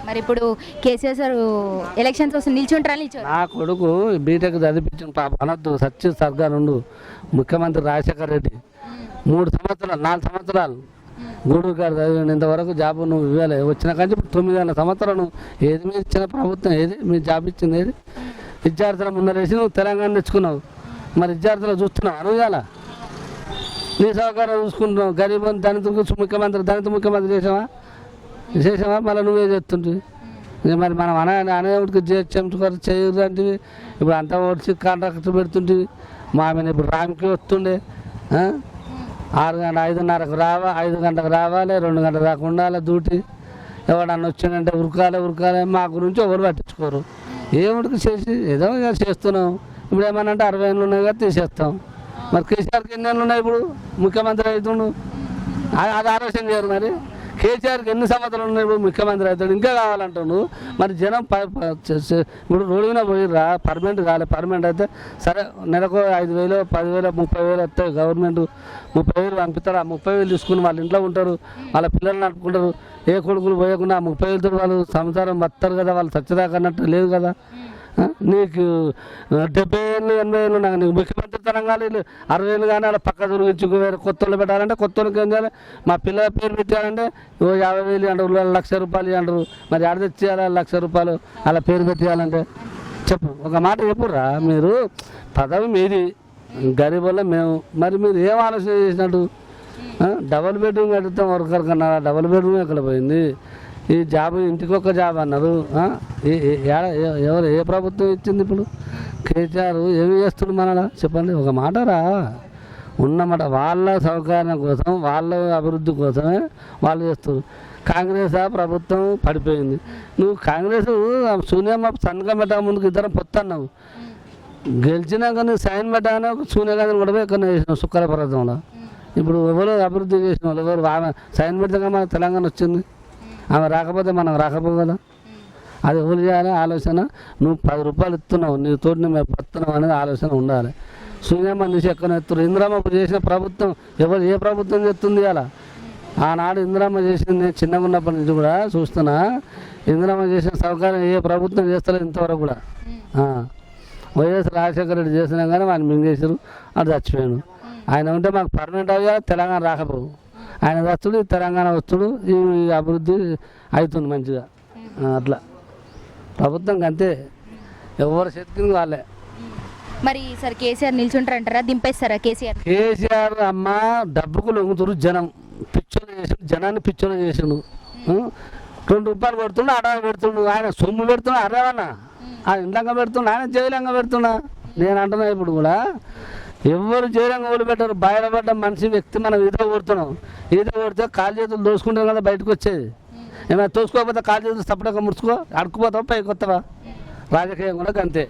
మరి ఇప్పుడు KCR sir elections వస్తుంది నిల్చుంటారా నిల్చోరు? నా కొడుకు బీటెక్ చదివించిన పాప అనొద్దు సత్య సర్గార్ ఉండు ముఖ్యమంత్రి రాజశేఖర్ రెడ్డి 3 సంవత్సరాలు 4 సంవత్సరాలు గూడూరు గారు చదివిండు. ఇంతవరకు జాబ్ నువ్వు ఇవ్వాలి వచ్చిన కానీ ఇప్పుడు 9 సంవత్సరాలు ఏది మీరు ఇచ్చిన ప్రభుత్వం ఏది మీ జాబ్ ఇచ్చింది ఏది? విద్యార్థుల ముందరేసి నువ్వు తెలంగాణ తెచ్చుకున్నావు, మరి విద్యార్థులు చూస్తున్నావు అనుగాల నీ సహకారం చూసుకుంటున్నావు. గరీబ్ దళిత ముఖ్యమంత్రి దళిత ముఖ్యమంత్రి చేసావా మళ్ళీ నువ్వే చేస్తుంటివి. మరి మనం అనేవాడికి చెంచుకొని చేయరు అంటివి. ఇప్పుడు అంతా వచ్చి కాంట్రాక్టర్ పెడుతుంటివి. మా మీద ఇప్పుడు రామ్కి వస్తుండే 5:30కు 5 గంటలకు రావాలి, 2 గంటలకు దాకా ఉండాలి డ్యూటీ. ఎవడన్నా వచ్చిందంటే ఉరకాలే మా గురించి ఎవరు పట్టించుకోరు. ఏమిటికి చేసి ఏదో చేస్తున్నాం. ఇప్పుడు ఏమన్నా అంటే 60 ఏళ్ళు ఉన్నాయి కదా తీసేస్తాం. మరి కేసీఆర్కి ఎన్ని ఏళ్ళు ఉన్నాయి ఇప్పుడు ముఖ్యమంత్రి అవుతుండు అది ఆలోచన చేయరు. మరి కేసీఆర్కి ఎన్ని సంవత్సరాలు ఉన్నాయి ఇప్పుడు ముఖ్యమంత్రి అవుతాడు ఇంకా కావాలంటాడు. మరి జనం ఇప్పుడు రోడ్డు మీద పోయిర్రా పర్మనెంట్ కాలే. పర్మనెంట్ అయితే సరే నెలకు 5,000 10,000 30,000 వస్తాయి. గవర్నమెంట్ 30,000 పంపిస్తారు. ఆ 30,000 తీసుకుని వాళ్ళ ఇంట్లో ఉంటారు, వాళ్ళ పిల్లలు నడుపుకుంటారు. ఏ కొడుకులు పోయకుండా 30,000తో వాళ్ళు సంసారం బతారు కదా, వాళ్ళు చచ్చేదాకా అన్నట్టు లేదు కదా. నీకు 70 ఏళ్ళు 80 ఏళ్ళు నాకు నీకు ముఖ్యమంత్రి తరంగాలు 60 ఏళ్ళు కానీ అలా పక్క దొరికించి వేరే కొత్త వాళ్ళు పెట్టాలంటే కొత్త వాళ్ళకి ఏం చేయాలి? మా పిల్లల పేరు పెట్టాలంటే 50,000 అంటారు, ₹1,00,000 అంటారు. మరి ఆడ తెచ్చేయాలి ₹1,00,000 అలా పేరు పెట్టేయాలంటే చెప్పు ఒక మాట చెప్పుర్రా. మీరు పదవి మీది, గరీబ్ వల్ల మేము. మరి మీరు ఏం ఆలోచన చేసినట్టు? డబుల్ బెడ్రూమ్ కడుగుతాం వర్కర్ కన్నా డబుల్ బెడ్రూమ్ ఎక్కడ పోయింది? ఈ జాబ్ ఇంటికి ఒక జాబ్ అన్నారు. ఎవరు ఏ ప్రభుత్వం ఇచ్చింది? ఇప్పుడు కేసీఆర్ ఏమి చేస్తుడు మనలా చెప్పండి ఒక మాట రా. ఉన్నమాట వాళ్ళ సౌకర్యం కోసం వాళ్ళ అభివృద్ధి కోసమే వాళ్ళు చేస్తారు. కాంగ్రెస్ ప్రభుత్వం పడిపోయింది. నువ్వు కాంగ్రెస్ సోనియమ్మ సంతకం పెట్టక ముందుకు ఇద్దరం పొత్తన్నావు. గెలిచినాక నువ్వు సైన్ పెట్టగానే సోనియా గాంధీని కూడా ఎక్కడ చేసినావు సుక్కల పర్వతంలో. ఇప్పుడు ఎవరు అభివృద్ధి చేసిన వాళ్ళు ఎవరు సైన్ పెడితే మన తెలంగాణ వచ్చింది. ఆమె రాకపోతే మనం రాకపోవు కదా. అది ఎవరు చేయాలి ఆలోచన? నువ్వు 10 రూపాయలు ఇస్తున్నావు, నీ తోటి మేము పడుతున్నావు అనేది ఆలోచన ఉండాలి. సూర్యమ్మ నుంచి ఎక్కడ ఎత్తున్నారు. ఇందిరమ్మ చేసిన ప్రభుత్వం ఎవరు ఏ ప్రభుత్వం చేస్తుంది అలా? ఆనాడు ఇందిరమ్మ చేసింది నేను చిన్నగా ఉన్నప్పటి నుంచి కూడా చూస్తున్నా. ఇందిరమ్మ చేసిన సౌకర్యం ఏ ప్రభుత్వం చేస్తలేదు ఇంతవరకు కూడా. వైఎస్ రాజశేఖర రెడ్డి చేసినా కానీ ఆయన మింగేసారు, అది చచ్చిపోయాను. ఆయన ఉంటే మాకు పర్మనెంట్ అయ్యా తెలంగాణ రాకపోవు. ఆయన వస్తుడు తెలంగాణ వస్తుడు ఈ అభివృద్ధి అవుతుంది మంచిగా. అట్లా ప్రభుత్వం అంతే ఎవరు శక్తిని వాళ్ళే. మరి సార్ కేసీఆర్ నిల్చుంటారంటారా దింపేస్తారా? కేసీఆర్ అమ్మ డబ్బుకు లొంగుతురు జనం. పిచ్చోలు చేసిండు, జనాన్ని పిచ్చోలు చేసిండు. 2 రూపాయలు పెడుతుండు, అడవి పెడుతుండు. ఆయన సొమ్ము పెడుతున్నా అరేవన్నా ఆయన ఇండ్లంగా పెడుతుండు, ఆయన జైలంగా పెడుతున్నా. నేను అంటున్నా ఇప్పుడు కూడా ఎవరు జైలంగా వదిలిపెట్టారు. బయటపడ్డ మనిషి వ్యక్తి మనం ఈత కొడుతున్నాం. ఈత కొడితే కాలు చేతులు దోసుకుంటాం కదా బయటకు వచ్చేది. ఏమైనా తోసుకోకపోతే కాలు చేతులు తప్పడక ముడుచుకో అడుక్కుపోతావు పైకి వస్తావా. రాజకీయం కూడా అంతే,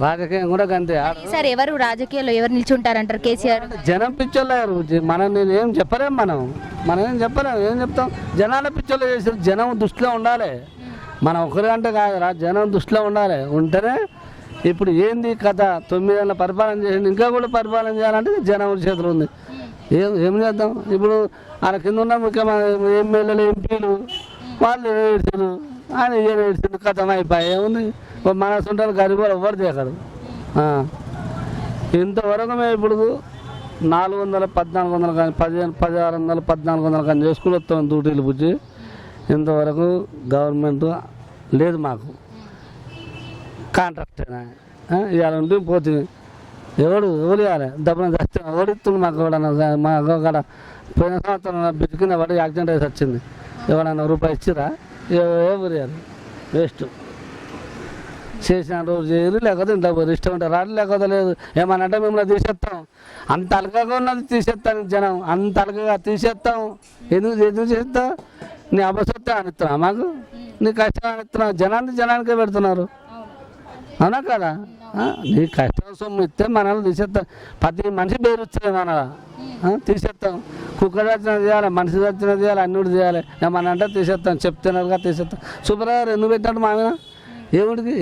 రాజకీయం కూడా అంతే. సార్ ఎవరు రాజకీయాల్లో ఎవరు నిల్చుంటారంటారు? కేసీఆర్ జనం పిచ్చోళ్ళారు. నేను ఏం చెప్పలేం, మనం ఏం చెప్పలేము. ఏం చెప్తాం? జనాల పిచ్చోళ్ళు చేసారు. జనం దృష్టిలో ఉండాలి. మనం ఒకరికంటే కాదురా, జనం దృష్టిలో ఉండాలి. ఉంటేనే ఇప్పుడు ఏంది కథ. 9 ఏళ్ళ పరిపాలన చేసింది, ఇంకా కూడా పరిపాలన చేయాలంటే జనం చేతులు ఉంది. ఏం చేద్దాం? ఇప్పుడు ఆయన కింద ఉన్న ముఖ్యమంత్రి ఎమ్మెల్యేలు ఎంపీలు వాళ్ళు ఏడ్చారు, ఆయన ఏడ్చిండు, కథం అయిపోయి ఏముంది. మన సొంటాలు గరీబ్ ఎవరు దేకరు. ఇంతవరకు మేము ఇప్పుడు 400 1400 కానీ 1600 1400 కానీ చేసుకుని వస్తాం డ్యూటీలు పుచ్చి. ఇంతవరకు గవర్నమెంట్ లేదు మాకు. కాంట్రాక్ట్ ఇవాళ ఉంటే పోతుంది. ఎవరు ఇవ్వాలి డబ్బున చచ్చిన ఓడిస్తుంది మాకు. ఎవడన్నా మా కాడ పోయిన సంవత్సరం బిడ్డ కింద పడి యాక్సిడెంట్ అయితే వచ్చింది. ఎవడన్నా రూపాయి ఇచ్చిరా? ఎవరు వేస్ట్. చేసిన రోజు చేయరు, లేకపోతే ఇంత ఇష్టం ఉంటే రాడు, లేకపోతే లేదు. ఏమనంటే మిమ్మల్ని తీసేస్తాం. అంత అలకగా ఉన్నది తీసేస్తాను జనం, అంత అలకగా తీసేస్తాం. ఎందుకు చేస్తావు? నీ అబసత్తే అనిస్తున్నా మాకు, నీ కష్టం అనిస్తున్నా. జనానికే పెడుతున్నారు, అవునా కదా? నీ కష్టం సొమ్ము ఇస్తే మనల్ని తీసేస్తాం. 10 మనిషి పేరు వచ్చాయి మన తీసేస్తాం. కుక్క చచ్చిన చేయాలి, మనిషి చచ్చిన చేయాలి, అన్నిటి చేయాలి. ఏమన్నా అంటే తీసేస్తాం, చెప్తున్నారుగా తీసేస్తాం. సూపర్ ఎందుకు పెట్టాడు మా మీద? ఏమిటికి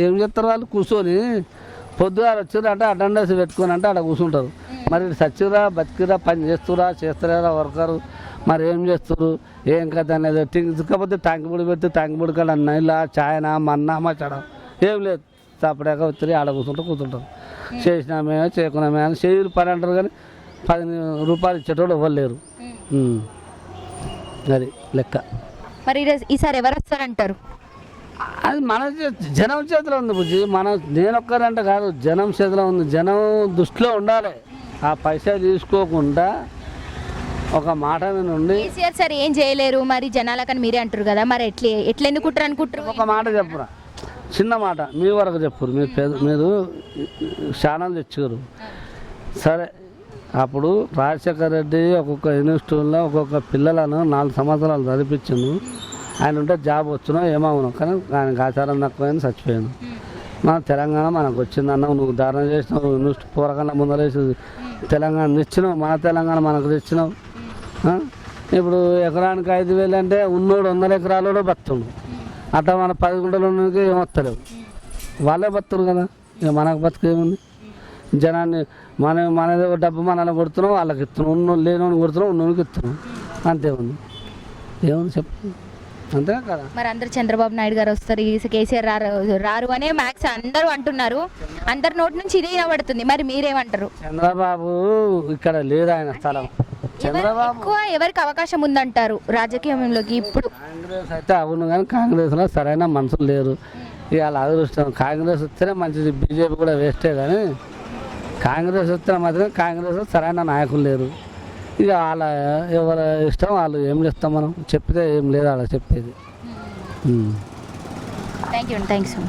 ఏం చేస్తారు వాళ్ళు? కూర్చొని పొద్దుగా వచ్చిర్రు అంటే అటెండెన్స్ పెట్టుకొని అంటే అక్కడ కూర్చుంటారు. మరి సచ్చిరా బతికిరా పని చేస్తురా చేస్తారా వర్కరు మరి ఏం చేస్తారు ఏం కథ అనేది కాకపోతే ట్యాంక్ పొడి పెట్టి ట్యాంక్ పొడి కాడ అన్న ఇలా చాయనా మన్నా మచ్చడం ఏం లేదు తప్పడాక వచ్చి ఆడ కూర్చుంటాం చేసినామే చేయకున్నామే అని చేయులు పని అంటారు కానీ 10 రూపాయలు ఇచ్చేటోడు ఇవ్వలేరు. అది లెక్క. మరి ఈసారి ఎవరు వస్తారంటారు? అది మన జనం చేతిలో ఉంది బుజ్జి. నేనొక్కరంటే కాదు, జనం చేతిలో ఉంది. జనం దృష్టిలో ఉండాలి. ఆ పైసలు తీసుకోకుండా ఒక మాట మీద ఉండి కేసీఆర్ సార్ ఏం చేయలేరు మరి జనాలకని మీరే అంటారు కదా, మరి ఎట్లా ఎన్నుకుంటారు అనుకుంటారు? ఒక మాట చెప్పురా, చిన్న మాట మీ వరకు చెప్పురు. మీరు ఛానల్ తెచ్చారు సరే. అప్పుడు రాజశేఖర రెడ్డి ఒక్కొక్క యూనివర్సిటీలో ఒక్కొక్క పిల్లలను 4 సంవత్సరాలు చదివించిండు. ఆయన ఉంటే జాబ్ వచ్చునో ఏమవును, కానీ ఆయనకు ఆచారం తక్కువైంది, చచ్చిపోయాను. మన తెలంగాణ మనకు వచ్చిందన్నావు, నువ్వు ధారణ చేసినావు, యూనివర్సిటీ పూరకన్నా ముందరేసి తెలంగాణ తెచ్చినావు, మన తెలంగాణ మనకు తెచ్చినావు. ఇప్పుడు ఎకరానికి 5,000 అంటే ఉన్నోడు 100 ఎకరాలు బతుండు. అట్లా మన 10 గుంటలు ఉన్నకి ఏమొస్తలేవు, వాళ్ళే బతురు కదా. ఇక మనకు బతుకు ఏముంది? జనాన్ని మనదే డబ్బు మనల్ని కొడుతున్నాం, వాళ్ళకి ఇస్తున్నాం. లేనోని కొడుతున్నాం, ఉన్నోనికి ఇస్తున్నాం, అంతేముంది. ఏముంది చెప్పు, అంతే కదా. మరి అందరు చంద్రబాబు నాయుడు గారు వస్తారు, కేసీఆర్ రారు అనే మ్యాక్స్ అందరూ అంటున్నారు. అందరి నోటి నుంచి ఇదే వినబడుతుంది. మరి మీరేమంటారు? చంద్రబాబు ఇక్కడ లేదు, ఆయన స్థలం. చంద్రబాబు ఎవరికి అవకాశం ఉందంటారు రాజకీయంలోకి ఇప్పుడు? కాంగ్రెస్ అయితే అవును, కానీ కాంగ్రెస్లో సరైన మనుషులు లేరు. ఇవాళ అదృష్టం కాంగ్రెస్ వస్తేనే మంచిది. బీజేపీ కూడా వేస్టే, కానీ కాంగ్రెస్ వస్తే మాత్రం కాంగ్రెస్ సరైన నాయకులు లేరు. ఇక వాళ్ళ ఎవరి ఇష్టం వాళ్ళు. ఏం చేస్తాం మనం, చెప్తే ఏం లేదు అలా చెప్పేది. Thank you.